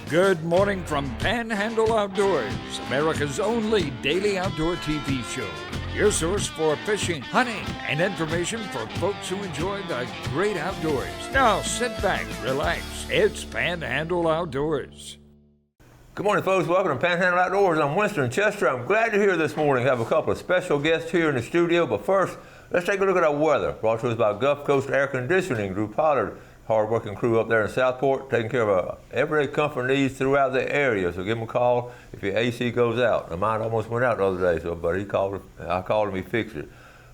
Good morning from Panhandle Outdoors, America's only daily outdoor TV show. Your source for fishing, hunting, and information for folks who enjoy the great outdoors. Now sit back, relax. It's Panhandle Outdoors. Good morning, folks. Welcome to Panhandle Outdoors. I'm Winston Chester. I'm glad you're here this morning. I have a couple of special guests here in the studio, but first, let's take a look at our weather. Brought to us by Gulf Coast Air Conditioning. Drew Pollard, hard-working crew up there in Southport, taking care of everyday comfort needs throughout the area. So give him a call if your AC goes out. Mine almost went out the other day, but I called him, he fixed it.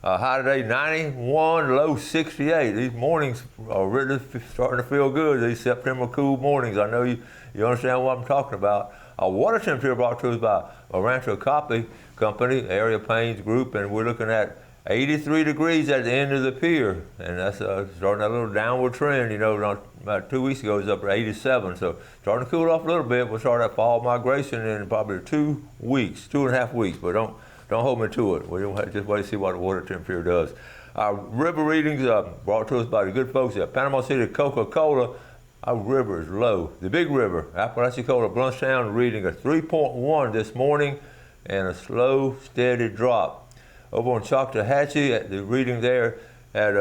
High today, 91, low 68. These mornings are really starting to feel good. These September cool mornings. I know you understand what I'm talking about. Our water temperature brought to us by Rancho Coffee Company, Area Paints Group, and we're looking at 83 degrees at the end of the pier, and that's starting a little downward trend. You know, about 2 weeks ago it was up to 87, so starting to cool off a little bit. We'll start that fall migration in probably 2 weeks, 2.5 weeks, but don't hold me to it. We'll just wait to see what the water temperature does. Our river readings brought to us by the good folks at Panama City Coca-Cola. Our river is low. The big river, Apalachicola, Bluntstown, reading a 3.1 this morning and a slow, steady drop. Over on Choctawhatchee, the reading there at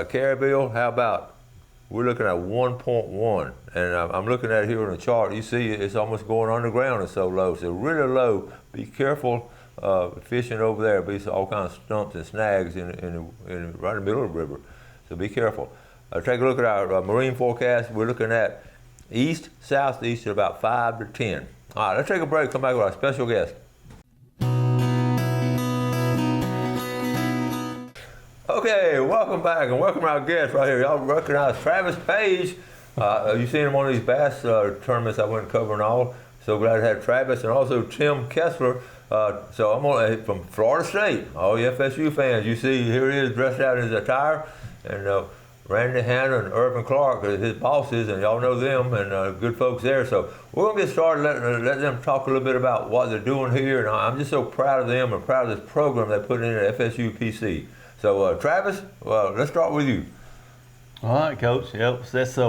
Carabelle, how about, we're looking at 1.1. And I'm looking at it here on the chart. You see it's almost going underground, it's so low. So really low. Be careful fishing over there. There'll be all kinds of stumps and snags right in the middle of the river. So be careful. Take a look at our marine forecast. We're looking at east, southeast at about 5 to 10. All right, let's take a break, come back with our special guest. Okay, welcome back and welcome our guest right here. Y'all recognize Travis Page. You've seen him on these bass tournaments I went covering all. So glad to have Travis and also Tim Kessler. So I'm from Florida State. All you FSU fans, you see here he is dressed out in his attire. And Randy Hanna and Irvin Clark are his bosses, and y'all know them, and good folks there. So we're going to get started, let them talk a little bit about what they're doing here. And I'm just so proud of them and proud of this program they put in at FSU PC. So Travis, let's start with you. All right, Coach. Yep,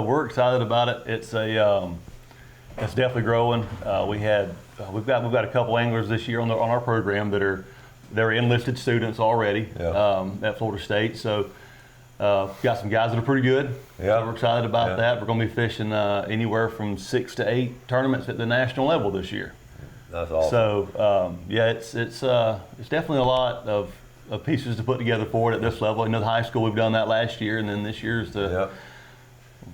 we're excited about it. It's definitely growing. We've got a couple anglers this year on our program they're enlisted students already at Florida State. So got some guys that are pretty good. Yeah, so we're excited about that. We're going to be fishing anywhere from 6 to 8 tournaments at the national level this year. That's awesome. So it's definitely a lot of pieces to put together for it at this level. I know the high school, we've done that last year, and then this year's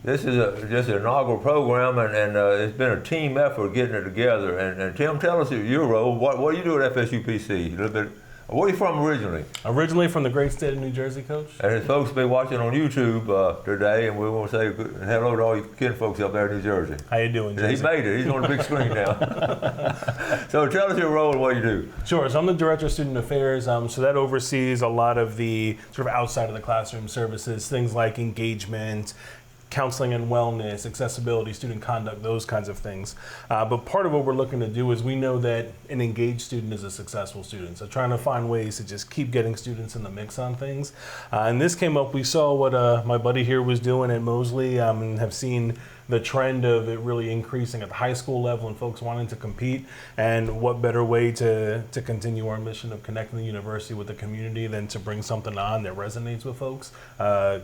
This is just an inaugural program, and it's been a team effort getting it together. And Tim, tell us your role. What do you do at FSUPC? A little bit. Where are you from originally? Originally from the great state of New Jersey, Coach. And his folks be watching on YouTube today, and we want to say hello to all you kin folks up there in New Jersey. How you doing, Jason? He made it. He's on the big screen now. So tell us your role and what you do. Sure. So I'm the Director of Student Affairs. So that oversees a lot of the sort of outside of the classroom services, things like engagement, counseling and wellness, accessibility, student conduct, those kinds of things. But part of what we're looking to do is we know that an engaged student is a successful student. So trying to find ways to just keep getting students in the mix on things. And this came up, we saw what my buddy here was doing at Mosley and have seen the trend of it really increasing at the high school level and folks wanting to compete. And what better way to continue our mission of connecting the university with the community than to bring something on that resonates with folks,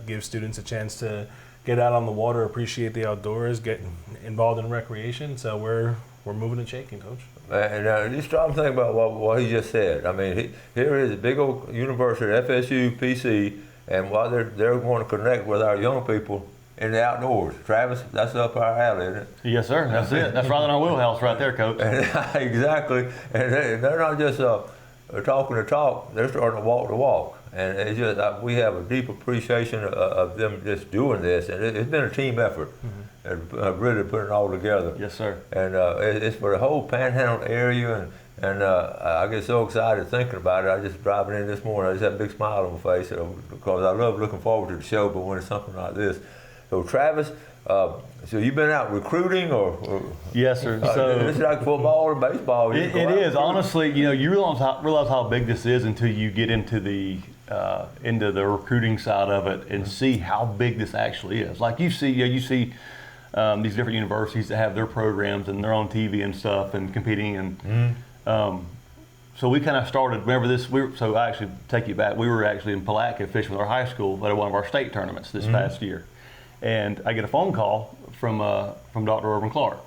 give students a chance to get out on the water, appreciate the outdoors, get involved in recreation. So we're moving and shaking, Coach. And just try to think about what he just said. I mean, here is a big old university, FSU PC, and while they're going to connect with our young people in the outdoors. Travis, that's up our alley, isn't it? Yes, sir. That's it. That's right in our wheelhouse right there, Coach. Exactly. And they're not just talking the talk, they're starting to walk the walk. And it's just we have a deep appreciation of them just doing this, and it's been a team effort. Mm-hmm. Really putting it all together. Yes, sir. And it's for the whole Panhandle area, and I get so excited thinking about it. I just driving in this morning, I just have a big smile on my face because I love looking forward to the show. But when it's something like this, so Travis. So you've been out recruiting, or yes, sir. So this is like football or baseball. It is honestly, you realize how big this is until you get into the recruiting side of it and see how big this actually is. Like you see these different universities that have their programs and they're on TV and stuff and competing. And so we kind of started, remember this, so I actually take you back, we were actually in Palatka fishing with our high school at one of our state tournaments this past year. And I get a phone call from Dr. Irvin Clark.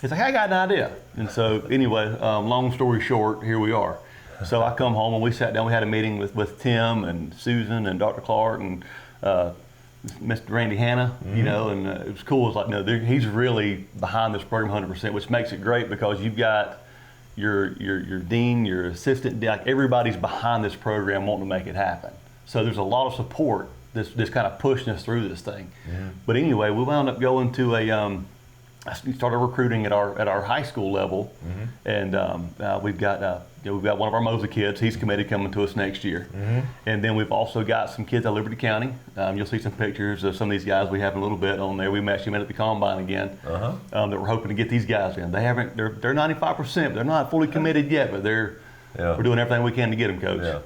He's like, hey, I got an idea. And so anyway, long story short, here we are. So I come home and we sat down, we had a meeting with Tim and Susan and Dr. Clark and Mr. Randy Hanna, you know, and it was cool. It's like, no, he's really behind this program 100%, which makes it great because you've got your dean, your assistant, like everybody's behind this program wanting to make it happen. So there's a lot of support this kind of pushing us through this thing. But anyway, we wound up going to I started recruiting at our high school level, and we've got one of our Mosley kids. He's committed coming to us next year, and then we've also got some kids at Liberty County. You'll see some pictures of some of these guys we have in a little bit on there. We actually met at the combine again. That we're hoping to get these guys in. They're 95%. They're not fully committed yet, but we're doing everything we can to get them, Coach.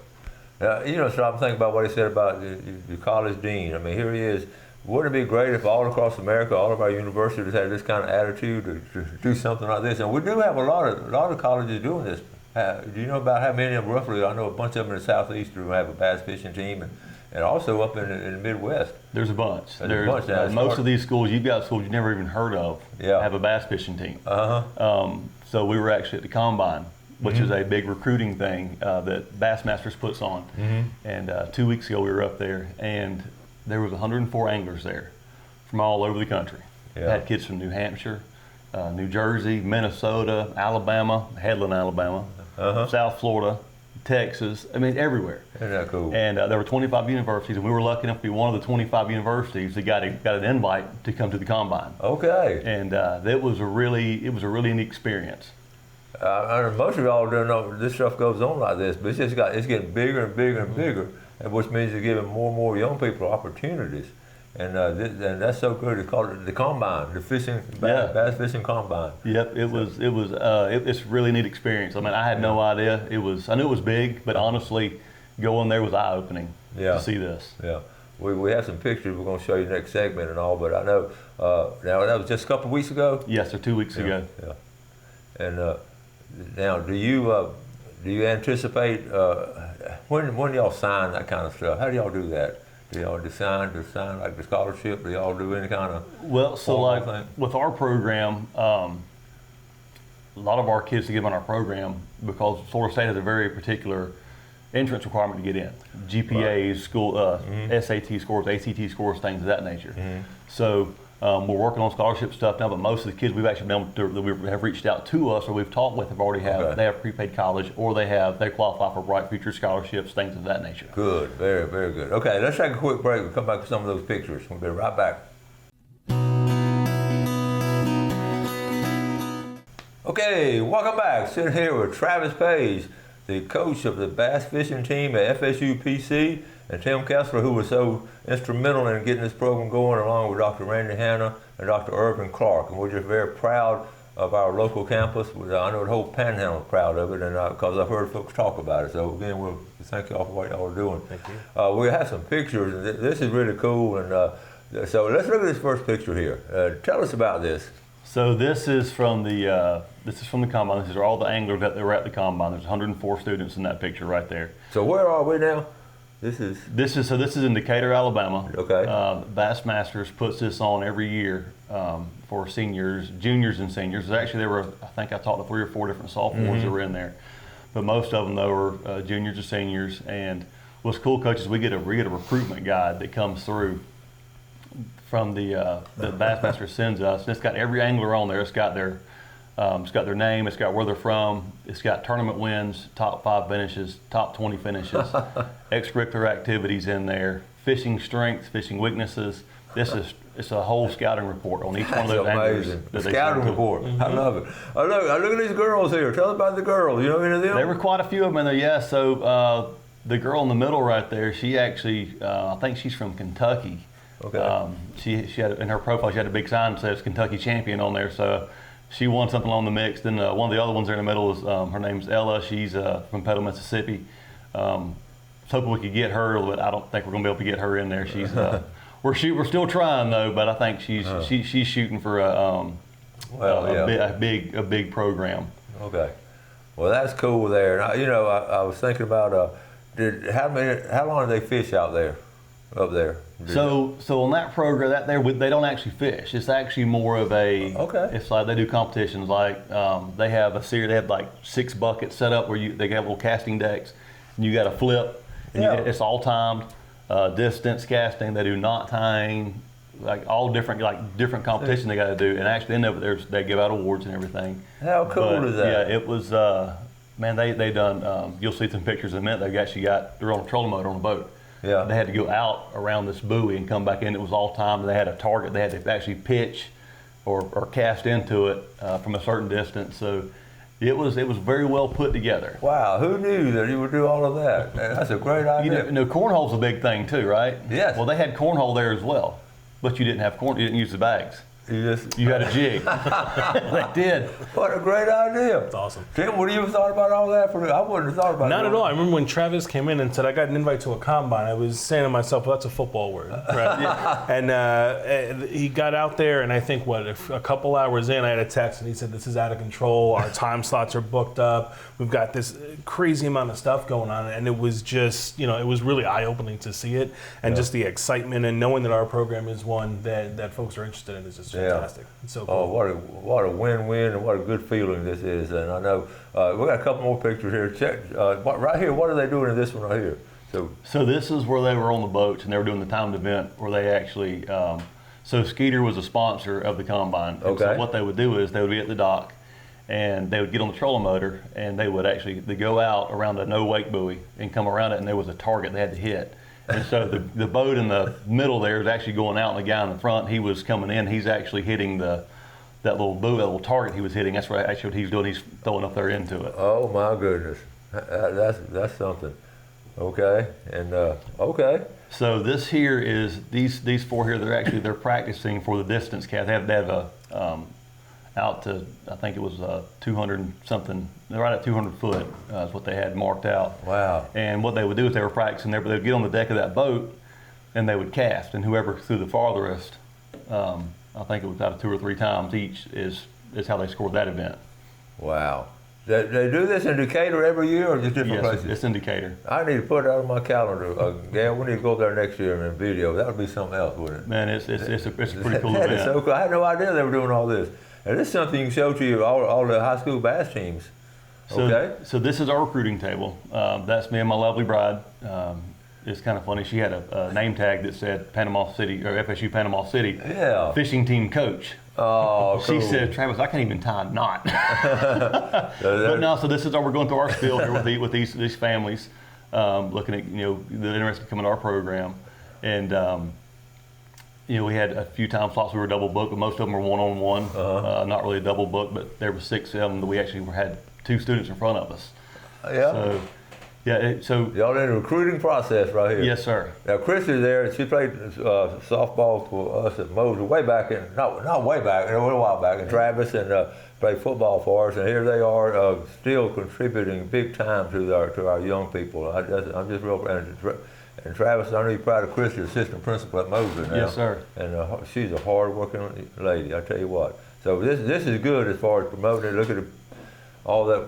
You know, so I'm thinking about what he said about the college dean. I mean, here he is. Wouldn't it be great if all across America, all of our universities had this kind of attitude to do something like this? And we do have a lot of colleges doing this. Do you know about how many of them roughly? I know a bunch of them in the Southeast who have a bass fishing team, and also up in the Midwest. There's a bunch. There's a bunch now. Most of these schools, you've got schools you've never even heard of, have a bass fishing team. So we were actually at the combine, which is a big recruiting thing that Bassmasters puts on. And 2 weeks ago we were up there, and there was 104 anglers there from all over the country. Had kids from New Hampshire, New Jersey, Minnesota, Alabama, Headland, Alabama, South Florida, Texas, I mean everywhere. Isn't that cool? And there were 25 universities, and we were lucky enough to be one of the 25 universities that got an invite to come to the combine. Okay. And that was a really neat experience. Most of y'all don't know this stuff goes on like this, but it's getting bigger and bigger and bigger, and which means you're giving more and more young people opportunities, and that's so good. It's called the combine, the fishing bass fishing combine. Yep, it's a really neat experience. I mean, I had no idea I knew it was big, but honestly, going there was eye opening to see this. Yeah. We have some pictures we're going to show you next segment and all, but I know now that was just a couple of weeks ago. Yes, sir, 2 weeks ago. Yeah. And now, do you anticipate when y'all sign that kind of stuff? How do y'all do that? Do y'all sign like the scholarship? Do y'all do any kind of like with our program? A lot of our kids to get on our program because Florida State has a very particular entrance requirement to get in. GPAs, school, SAT scores, ACT scores, things of that nature. So. We're working on scholarship stuff now, but most of the kids we've actually been able to, that have reached out to us or we've talked with they have prepaid college or they qualify for Bright Future scholarships, things of that nature. Good, very, very good. Okay, let's take a quick break. We'll come back to some of those pictures. We'll be right back. Okay, welcome back. Sitting here with Travis Page, the coach of the bass fishing team at FSU PC, and Tim Kessler, who was so instrumental in getting this program going, along with Dr. Randy Hanna and Dr. Irvin Clark. And we're just very proud of our local campus. I know the whole Panhandle is proud of it, and because I've heard folks talk about it. So again, we'll thank you all for what y'all are doing. Thank you. We have some pictures, and this is really cool. And so let's look at this first picture here. Tell us about this. So this is from the combine. These are all the anglers that were at the combine. There's 104 students in that picture right there. So where are we now? This is in Decatur, Alabama. Okay. Bassmasters puts this on every year for seniors, juniors, and seniors. Actually, I think I talked to 3 or 4 different sophomores that were in there, but most of them though were juniors or seniors. And what's cool, coaches, we get a recruitment guide that comes through from the Bassmaster sends us. And it's got every angler on there. It's got their name, it's got where they're from, it's got tournament wins, top 5 finishes, top 20 finishes, extracurricular activities in there, fishing strengths, fishing weaknesses. It's a whole scouting report on each one of those anglers. The scouting report. I love it. I look at these girls here. Tell us about the girls. You know any of them? There were quite a few of them in there, yeah. So the girl in the middle right there, she actually, I think she's from Kentucky. Okay. She had, in her profile, she had a big sign that says Kentucky champion on there. So she won something on the mix. Then one of the other ones there in the middle is her name's Ella. She's from Petal, Mississippi. Hoping we could get her, but I don't think we're going to be able to get her in there. She's we're still trying though, but I think she's shooting for a big program. Okay. Well, that's cool there. And I was thinking about how long do they fish out there, up there? So on that program, they don't actually fish. It's actually more of a. Okay. It's like they do competitions. Like they have a series. They have like 6 buckets set up where they have little casting decks, and you got to flip. And it's all timed. Distance casting. They do knot tying. Like all different competitions they got to do. And actually, then they give out awards and everything. How cool is that? Yeah, it was. Man, they done. You'll see some pictures in a minute. They're on a trolling motor on a boat. Yeah. They had to go out around this buoy and come back in. It was all timed. They had a target. They had to actually pitch or cast into it from a certain distance. So it was very well put together. Wow, who knew that you would do all of that? That's a great idea. Cornhole's a big thing too, right? Yes. Well, they had cornhole there as well, but you didn't have corn. You didn't use the bags. You had a jig. They did. What a great idea. That's awesome. Tim, what do you thought about all that? I wouldn't have thought about it. Not at all. I remember when Travis came in and said, I got an invite to a combine, I was saying to myself, well, that's a football word. Right? Yeah. And he got out there, and I think, a couple hours in, I had a text, and he said, this is out of control. Our time slots are booked up. We've got this crazy amount of stuff going on. And it was just, it was really eye-opening to see it. And just the excitement and knowing that our program is one that folks are interested in is just fantastic. It's so cool. Oh, what a win-win and what a good feeling this is. And I know we got a couple more pictures here. Check right here. What are they doing in this one right here? So this is where they were on the boats and they were doing the timed event where they actually. So Skeeter was a sponsor of the combine. And okay. So what they would do is they would be at the dock and they would get on the trolling motor and they go out around a no wake buoy and come around it, and there was a target they had to hit. And so the boat in the middle there is actually going out, and the guy in the front, he was coming in. He's actually hitting that little buoy, that little target he was hitting. That's what he's doing. He's throwing up there into it. Oh my goodness, that's something. Okay, and okay. So this here is these 4 here. They're practicing for the distance cast. They have a out to, I think it was 200 and something. They're right at 200 foot is what they had marked out. Wow. And what they would do is they were practicing there, but they'd get on the deck of that boat and they would cast, and whoever threw the farthest, I think it was out of 2 or 3 times each, is how they scored that event. Wow. They do this in Decatur every year, or just different places? It's in Decatur. I need to put it out on my calendar. We need to go there next year and video. That would be something else, wouldn't it? Man, it's a pretty cool event. It's so cool. I had no idea they were doing all this. And this is something you can show to all the high school bass teams. Okay. So this is our recruiting table. That's me and my lovely bride. It's kind of funny. She had a name tag that said Panama City, or FSU Panama City fishing team coach. Oh, cool. She said, Travis, I can't even tie a knot. But no, so this is we're going through our spiel here with these families, looking at, they're interested in coming to our program. And, we had a few time slots we were double booked, but most of them were one-on-one. Not really a double book, but there were 6 of them that we actually had 2 students in front of us. Yeah. So y'all in the recruiting process right here. Yes, sir. Now Christy's there, and she played softball for us at Moser way back not way back, a little while back, and Travis, and played football for us, and here they are still contributing big time to our young people. I'm just real and Travis, I know you're proud of Christy, assistant principal at Moser now. Yes, sir. And she's a hard-working lady, I tell you what. So this is good as far as promoting it. Look at all that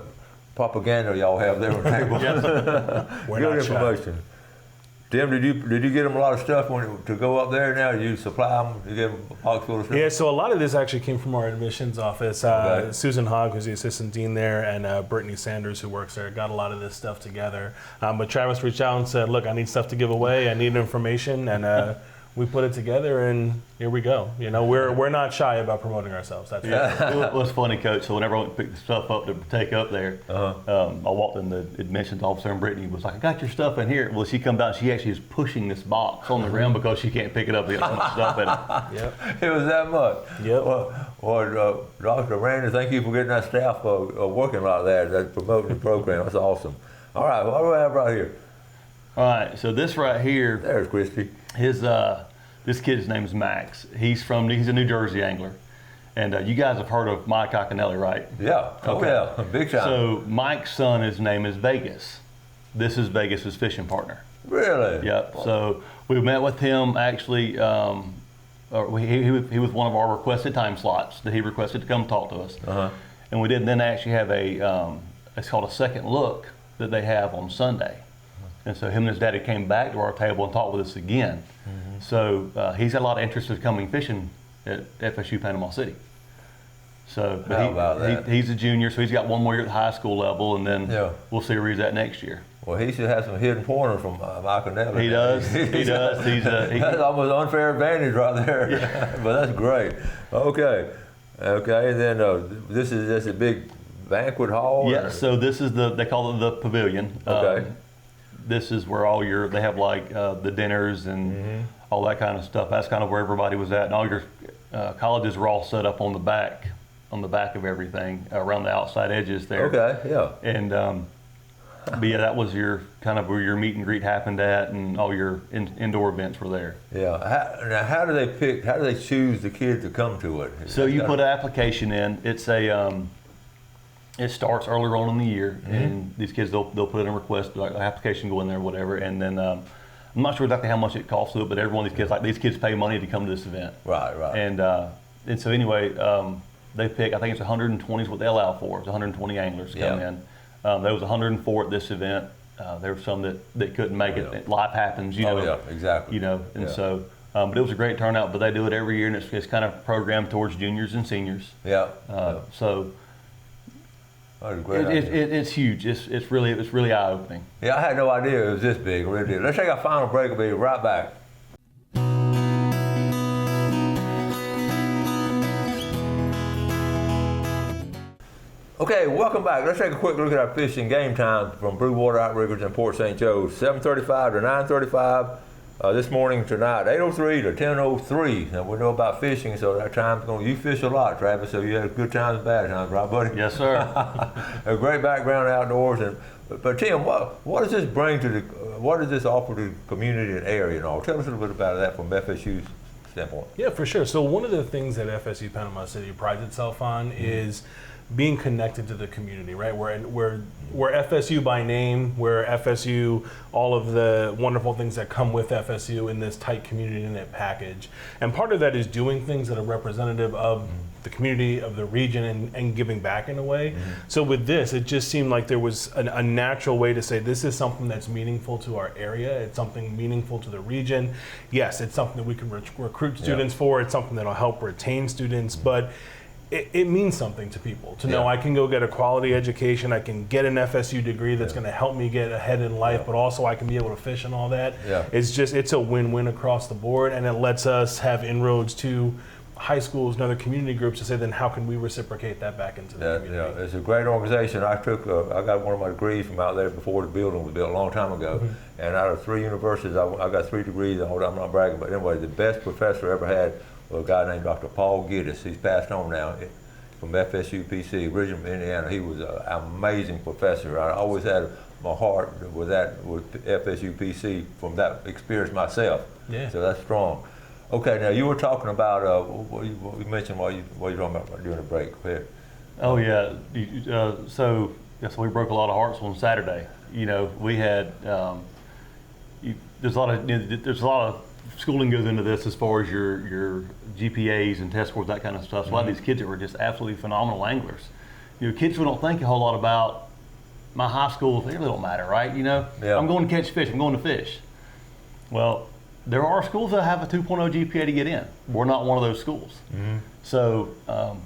propaganda y'all have there on the table. Good information. Tim, did you get them a lot of stuff to go up there now? Did you supply them? Did you give them a box full of stuff? Yeah, so a lot of this actually came from our admissions office. Susan Hogg, who's the assistant dean there, and Brittany Sanders, who works there, got a lot of this stuff together. But Travis reached out and said, look, I need stuff to give away. I need information. And we put it together, and here we go. We're not shy about promoting ourselves. That's It was funny, Coach. So whenever I went to pick the stuff up to take up there, I walked in, the admissions officer, and Brittany was like, I got your stuff in here. Well, she comes out, she actually is pushing this box on the ground because she can't pick it up. They got so much stuff in it. Yep. It was that much. Yep. Well, Dr. Randy, thank you for getting that staff working like that, promoting the program. That's awesome. All right, what do we have right here? All right, so this right here. There's Christy. This kid's name is Max. He's a New Jersey angler. And you guys have heard of Mike Iaconelli, right? Yeah. Okay. Oh, yeah. Big time. So Mike's son, his name is Vegas. This is Vegas's fishing partner. Really? Yep. So we met with him actually. He was one of our requested time slots that he requested to come talk to us. And we did then actually have it's called a second look that they have on Sunday. And so him and his daddy came back to our table and talked with us again. So he's got a lot of interest in coming fishing at FSU Panama City. So but he's a junior, so he's got one more year at the high school level, and then we'll see where he's at next year. Well, he should have some hidden pointers from Michael Neville. He does. He does. That's almost an unfair advantage right there. Yeah. But that's great. Okay. And then this is just a big banquet hall? Yeah, so this is they call it the pavilion. Okay. This is where they have like the dinners and all that kind of stuff. That's kind of where everybody was at. And all your colleges were all set up on the back of everything, around the outside edges there. Okay, yeah. And, but yeah, that was your kind of where your meet and greet happened at, and all your indoor events were there. Yeah. Now, how do they choose the kids to come to it? So you put an application in. It's it starts earlier on in the year, and these kids they'll put in a request, like an application, go in there, or whatever, and then I'm not sure exactly how much it costs to it, but every one of these kids pay money to come to this event. Right. And so anyway, they pick. I think it's 120 is what they allow for. It's 120 anglers to come in. There was 104 at this event. There were some that couldn't make it. Life happens, you know. Oh yeah, exactly. You know, and so. But it was a great turnout. But they do it every year, and it's kind of programmed towards juniors and seniors. Yeah. So. That was a great idea. It's huge. It's really eye opening. Yeah, I had no idea it was this big. Really did. Let's take our final break. We'll be right back. Okay, welcome back. Let's take a quick look at our fishing game time from Blue Water Outriggers in Port St. Joe's. 7:35 to 9:35 this morning, tonight. 8:03 to 10:03. Now we know about fishing, so that time's going. You fish a lot, Travis. So you had good times and bad times, right, buddy? Yes, sir. A great background outdoors, but Tim, what does this bring to what does this offer to the community and area and all? Tell us a little bit about that from FSU's standpoint. Yeah, for sure. So one of the things that FSU Panama City prides itself on is being connected to the community, right? We're FSU by name, we're FSU, all of the wonderful things that come with FSU in this tight community knit package. And part of that is doing things that are representative of the community, of the region, and giving back in a way. So with this, it just seemed like there was a natural way to say this is something that's meaningful to our area, it's something meaningful to the region. Yes, it's something that we can recruit students for, it's something that'll help retain students, but it means something to people to know I can go get a quality education, I can get an FSU degree that's going to help me get ahead in life, but also I can be able to fish and all that. It's a win-win across the board, and it lets us have inroads to high schools and other community groups to say, then how can we reciprocate that back into the community? Yeah, it's a great organization. I got one of my degrees from out there before the building was built a long time ago, and out of 3 universities, I got 3 degrees. I'm not bragging, but anyway, the best professor I ever had was a guy named Dr. Paul Giddis. He's passed on now from FSU PC, originally from Indiana. He was an amazing professor. I always had my heart with FSU PC from that experience myself. Yeah. So that's strong. Okay, now you were talking about what you mentioned while you were talking about during the break. Go ahead. Oh yeah. So we broke a lot of hearts on Saturday. You know, we had there's a lot of schooling goes into this as far as your GPAs and test scores, that kind of stuff. So a lot of these kids that were just absolutely phenomenal anglers. You know, kids who don't think a whole lot about my high school, they really don't matter, right? You know, I'm going to catch fish, I'm going to fish. Well, there are schools that have a 2.0 GPA to get in. We're not one of those schools. So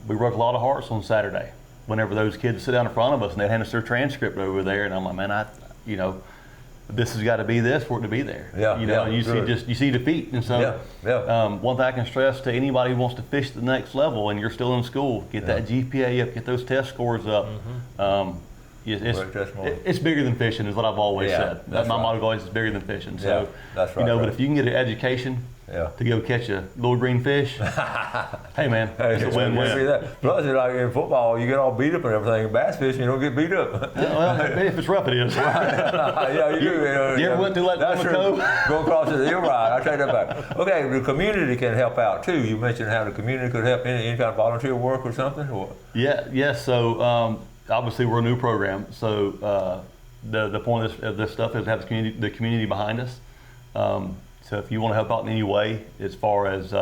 we broke a lot of hearts on Saturday whenever those kids would sit down in front of us and they'd hand us their transcript over there, and I'm like, man, this has got to be this for it to be there. You see defeat. And so one thing I can stress to anybody who wants to fish the next level and you're still in school, get that GPA up, get those test scores up. It's bigger than fishing is what I've always said. My motto always is bigger than fishing. So, that's right, but if you can get an education to go catch a little green fish, hey man, it's a win-win. Plus, like in football, you get all beat up and everything. In bass fishing, you don't get beat up. Well, if it's rough, it is. Yeah, you do. You ever went to Lake Cove? Go across it. You're right. I'll take that back. Okay, the community can help out too. You mentioned how the community could help any kind of volunteer work or something. Yes. So obviously we're a new program, so the point of this stuff is to have the community behind us. So if you want to help out in any way, as far as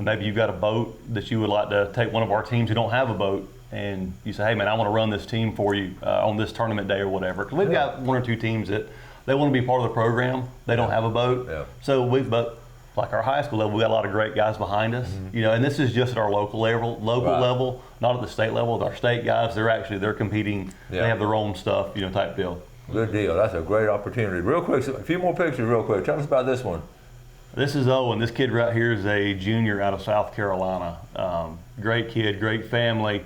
maybe you've got a boat that you would like to take one of our teams who don't have a boat, and you say, hey man, I want to run this team for you on this tournament day or whatever. Because we've got 1 or 2 teams that they want to be part of the program. They don't have a boat. Yeah. So like our high school level, we got a lot of great guys behind us. You know, and this is just at our local level, not at the state level. Our state guys, they're competing. Yeah. They have their own stuff, you know, type deal. Good deal. That's a great opportunity. Real quick, a few more pictures real quick. Tell us about this one. This is Owen. This kid right here is a junior out of South Carolina. Great kid, great family.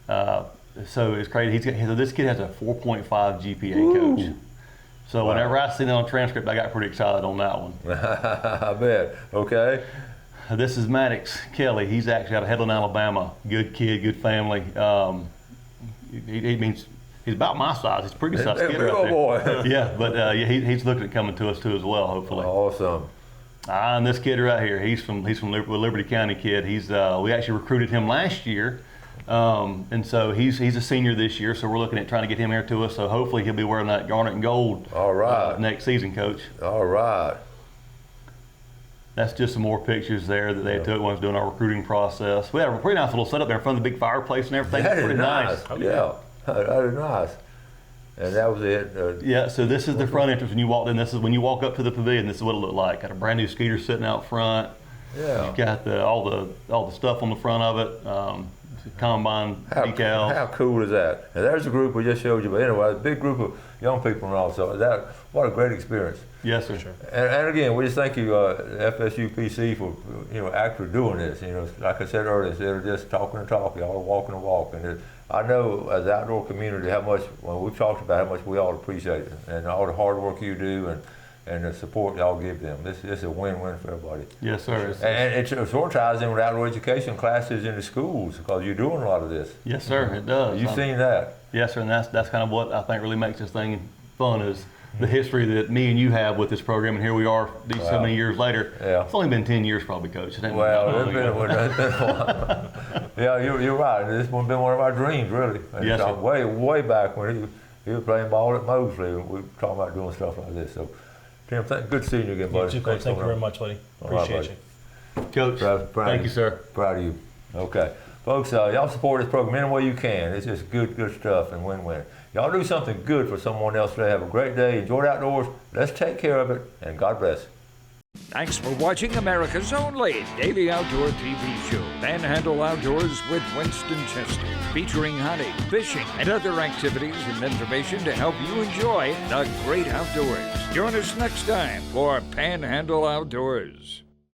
So it's crazy. So this kid has a 4.5 GPA, coach. So whenever I see that on transcript, I got pretty excited on that one. I bet. Okay. This is Maddox Kelly. He's actually out of Headland, Alabama. Good kid, good family. He means he's about my size. He's a pretty sized kid right there. Boy. Yeah, but he's looking at coming to us too as well, hopefully. Awesome. And this kid right here, he's from Liberty County kid. We actually recruited him last year. And so he's a senior this year, so we're looking at trying to get him here to us. So hopefully he'll be wearing that garnet and gold next season, Coach. All right. That's just some more pictures there that they took when I was doing our recruiting process. We had a pretty nice little setup there in front of the big fireplace and everything. That Pretty is nice. Yeah, that is nice. And that was it. Yeah, so this is the front entrance when you walked in. This is when you walk up to the pavilion. This is what it looked like. Got a brand new Skeeter sitting out front. Yeah. You've got all the stuff on the front of it. Combine decals. How cool is that? And there's a group we just showed you. But anyway, a big group of young people and all. So what a great experience. Yes, sir. Sure. And again, we just thank you, FSUPC, for actually doing this. Like I said earlier, instead of just talking and talk, y'all are walking and walking. I know as the outdoor community how much, we've talked about how much we all appreciate it, and all the hard work you do and the support y'all give them. This is a win-win for everybody. Yes, sir. And it sort of ties in with outdoor education classes in the schools, because you're doing a lot of this. Yes, sir, it does. You've seen that. Yes, sir, and that's kind of what I think really makes this thing fun is the history that me and you have with this program, and here we are so many years later. Yeah. It's only been 10 years probably, Coach. It's been a while. Yeah, you're right. This has been one of our dreams, really. And yes, sir. Way back when he was playing ball at Mosley, and we were talking about doing stuff like this. So, Tim, good seeing you again, buddy. You too, Coach. Thank you very much, buddy. Appreciate you. Coach, thank you, sir. Proud of you. Okay. Folks, y'all support this program any way you can. It's just good stuff and win-win. Y'all do something good for someone else today. Have a great day. Enjoy the outdoors. Let's take care of it, and God bless. Thanks for watching America's only daily outdoor TV show, Panhandle Outdoors with Winston Chester, featuring hunting, fishing, and other activities and information to help you enjoy the great outdoors. Join us next time for Panhandle Outdoors.